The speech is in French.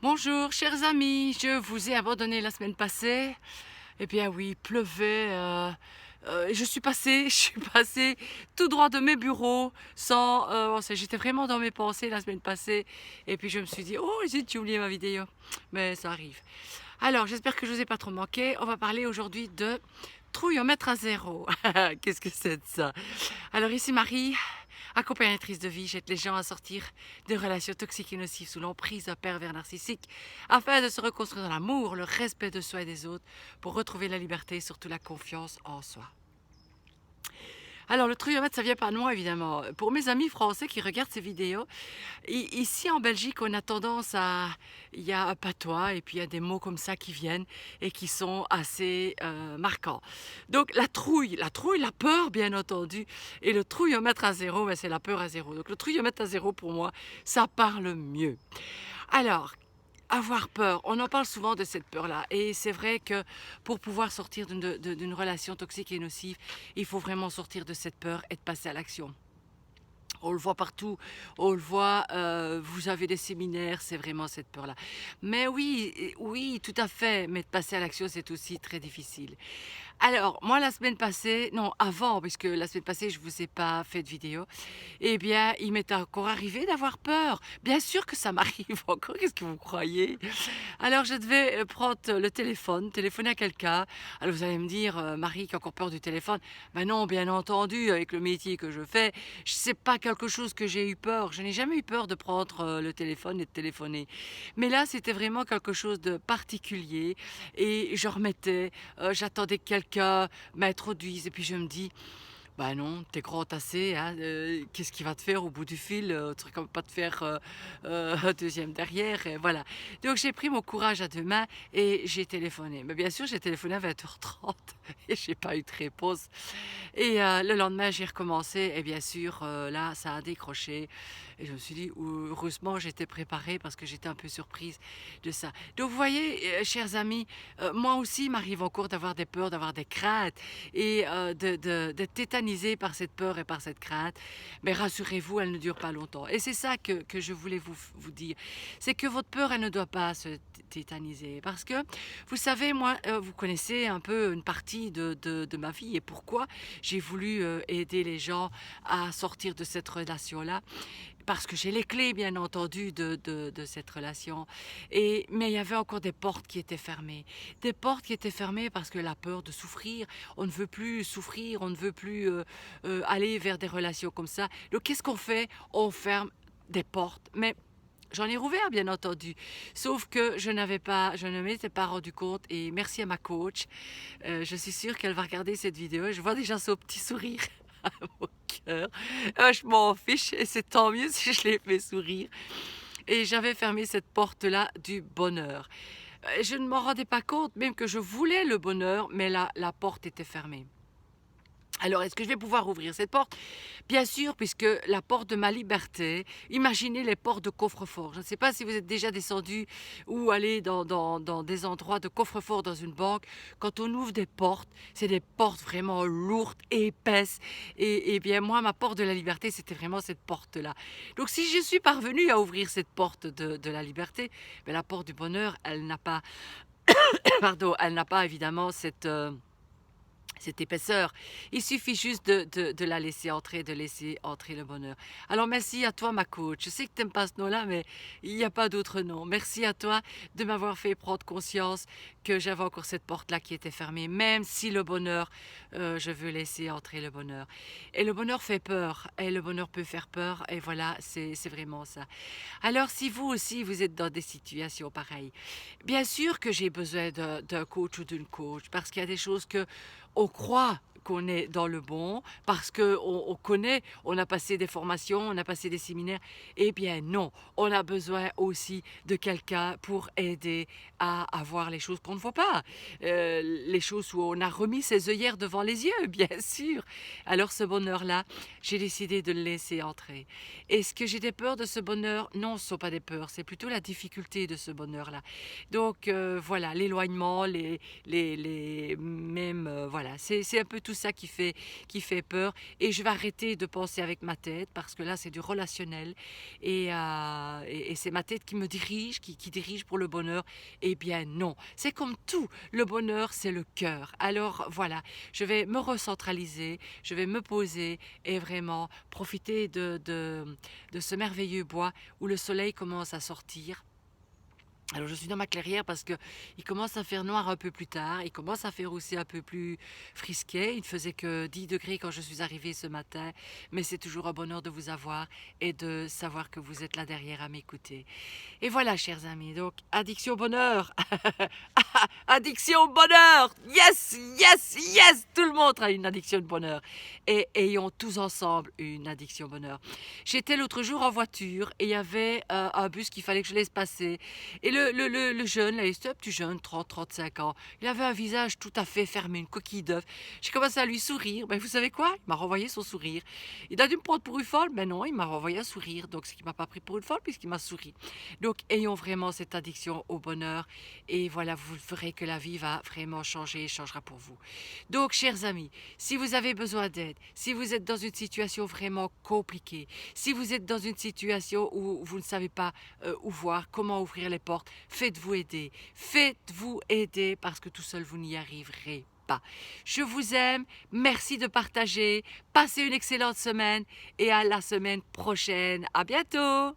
Bonjour chers amis, je vous ai abandonné la semaine passée. Eh bien oui, il pleuvait. Je suis passée, je suis passée tout droit de mes bureaux sans. J'étais vraiment dans mes pensées la semaine passée. Et puis je me suis dit, oh zut, j'ai oublié ma vidéo. Mais ça arrive. Alors j'espère que je vous ai pas trop manqué. On va parler aujourd'hui de trouillomètre à zéro. Qu'est-ce que c'est de ça? Alors ici Marie, accompagnatrice de vie, j'aide les gens à sortir des relations toxiques et nocives sous l'emprise d'un pervers narcissique afin de se reconstruire dans l'amour, le respect de soi et des autres pour retrouver la liberté et surtout la confiance en soi. Alors le trouillomètre, ça vient pas de moi évidemment. Pour mes amis français qui regardent ces vidéos, ici en Belgique, on a tendance à... Il y a un patois et puis il y a des mots comme ça qui viennent et qui sont assez marquants. Donc la trouille, la peur bien entendu. Et le trouillomètre à zéro, ben, c'est la peur à zéro. Donc le trouillomètre à zéro pour moi, ça parle mieux. Alors, avoir peur, on en parle souvent de cette peur-là. Et c'est vrai que pour pouvoir sortir d'une relation toxique et nocive, il faut vraiment sortir de cette peur et de passer à l'action. On le voit partout, on le voit, vous avez des séminaires, c'est vraiment cette peur-là. Mais oui, oui, tout à fait, mais de passer à l'action, c'est aussi très difficile. Alors, moi, la semaine passée, non, avant, puisque la semaine passée, je ne vous ai pas fait de vidéo, eh bien, il m'est encore arrivé d'avoir peur. Bien sûr que ça m'arrive encore, qu'est-ce que vous croyez? Alors, je devais prendre le téléphone, téléphoner à quelqu'un. Alors, vous allez me dire, Marie, qui a encore peur du téléphone. Ben non, bien entendu, avec le métier que je fais, c'est pas quelque chose que j'ai eu peur. Je n'ai jamais eu peur de prendre le téléphone et de téléphoner. Mais là, c'était vraiment quelque chose de particulier. Et je remettais, j'attendais que quelqu'un m'introduise. Et puis, je me dis, bah non, t'es grand assez, hein, qu'est-ce qui va te faire au bout du fil? Tu ne vas pas te faire un deuxième derrière, et voilà. Donc j'ai pris mon courage à deux mains et j'ai téléphoné. Mais bien sûr, j'ai téléphoné à 20h30 et j'ai pas eu de réponse. Et le lendemain, j'ai recommencé et bien sûr, là, ça a décroché. Et je me suis dit, heureusement, j'étais préparée parce que j'étais un peu surprise de ça. Donc vous voyez, chers amis, moi aussi, il m'arrive encore d'avoir des peurs, d'avoir des craintes et d'être tétanisée par cette peur et par cette crainte. Mais rassurez-vous, elle ne dure pas longtemps. Et c'est ça que je voulais vous dire. C'est que votre peur, elle ne doit pas se tétaniser. Parce que, vous savez, moi, vous connaissez un peu une partie de ma vie et pourquoi j'ai voulu aider les gens à sortir de cette relation-là. Parce que j'ai les clés, bien entendu, de cette relation. Mais il y avait encore des portes qui étaient fermées. Des portes qui étaient fermées parce que la peur de souffrir, on ne veut plus souffrir, on ne veut plus aller vers des relations comme ça. Donc qu'est-ce qu'on fait? On ferme des portes. Mais j'en ai rouvert, bien entendu. Sauf que je ne m'étais pas rendu compte. Et merci à ma coach. Je suis sûre qu'elle va regarder cette vidéo. Je vois déjà son petit sourire à mon cœur. Je m'en fiche et c'est tant mieux si je l'ai fait sourire. Et j'avais fermé cette porte-là du bonheur. Je ne m'en rendais pas compte, même que je voulais le bonheur, mais la porte était fermée. Alors, est-ce que je vais pouvoir ouvrir cette porte? Bien sûr, puisque la porte de ma liberté, imaginez les portes de coffre-fort. Je ne sais pas si vous êtes déjà descendu ou allé dans des endroits de coffre-fort dans une banque. Quand on ouvre des portes, c'est des portes vraiment lourdes, épaisses. Et bien, moi, ma porte de la liberté, c'était vraiment cette porte-là. Donc, si je suis parvenue à ouvrir cette porte de la liberté, ben, la porte du bonheur, elle n'a pas, pardon, elle n'a pas évidemment cette épaisseur. Il suffit juste de la laisser entrer, de laisser entrer le bonheur. Alors merci à toi ma coach. Je sais que tu n'aimes pas ce nom-là, mais il n'y a pas d'autre nom. Merci à toi de m'avoir fait prendre conscience que j'avais encore cette porte-là qui était fermée, même si le bonheur, je veux laisser entrer le bonheur. Et le bonheur fait peur, et le bonheur peut faire peur, et voilà, c'est vraiment ça. Alors si vous aussi, vous êtes dans des situations pareilles, bien sûr que j'ai besoin d'un coach ou d'une coach, parce qu'il y a des choses que on croit qu'on est dans le bon parce qu'on connaît, on a passé des formations, on a passé des séminaires. Eh bien non, on a besoin aussi de quelqu'un pour aider à voir les choses qu'on ne voit pas. Les choses où on a remis ses œillères devant les yeux, bien sûr. Alors ce bonheur-là, j'ai décidé de le laisser entrer. Est-ce que j'ai des peurs de ce bonheur? Non, ce ne sont pas des peurs, c'est plutôt la difficulté de ce bonheur-là. Donc voilà, l'éloignement, même, voilà, c'est un peu tout ça qui fait peur. Et je vais arrêter de penser avec ma tête parce que là, c'est du relationnel. Et c'est ma tête qui me dirige, qui dirige pour le bonheur. Eh bien non, c'est comme tout. Le bonheur, c'est le cœur. Alors voilà, je vais me recentraliser, je vais me poser et vraiment profiter de ce merveilleux bois où le soleil commence à sortir. Alors je suis dans ma clairière parce que il commence à faire noir un peu plus tard, il commence à faire aussi un peu plus frisquet. Il ne faisait que 10 degrés quand je suis arrivée ce matin, mais c'est toujours un bonheur de vous avoir et de savoir que vous êtes là derrière à m'écouter. Et voilà, chers amis, donc addiction au bonheur. Addiction au bonheur. Yes, yes, yes. Tout le monde a une addiction au bonheur. Et ayons tous ensemble une addiction au bonheur. J'étais l'autre jour en voiture et il y avait un bus qu'il fallait que je laisse passer. Et le jeune, là, c'était un petit jeune, 30-35 ans, il avait un visage tout à fait fermé, une coquille d'œuf. J'ai commencé à lui sourire. Ben, vous savez quoi? Il m'a renvoyé son sourire. Il a dû me prendre pour une folle, mais non, il m'a renvoyé un sourire. Donc, ce qui m'a pas pris pour une folle puisqu'il m'a souri. Donc, ayons vraiment cette addiction au bonheur. Et voilà, vous verrez que la vie va vraiment changer et changera pour vous. Donc, chers amis, si vous avez besoin d'aide, si vous êtes dans une situation vraiment compliquée, si vous êtes dans une situation où vous ne savez pas où voir, comment ouvrir les portes, faites-vous aider. Faites-vous aider parce que tout seul, vous n'y arriverez pas. Je vous aime, merci de partager, passez une excellente semaine et à la semaine prochaine. À bientôt!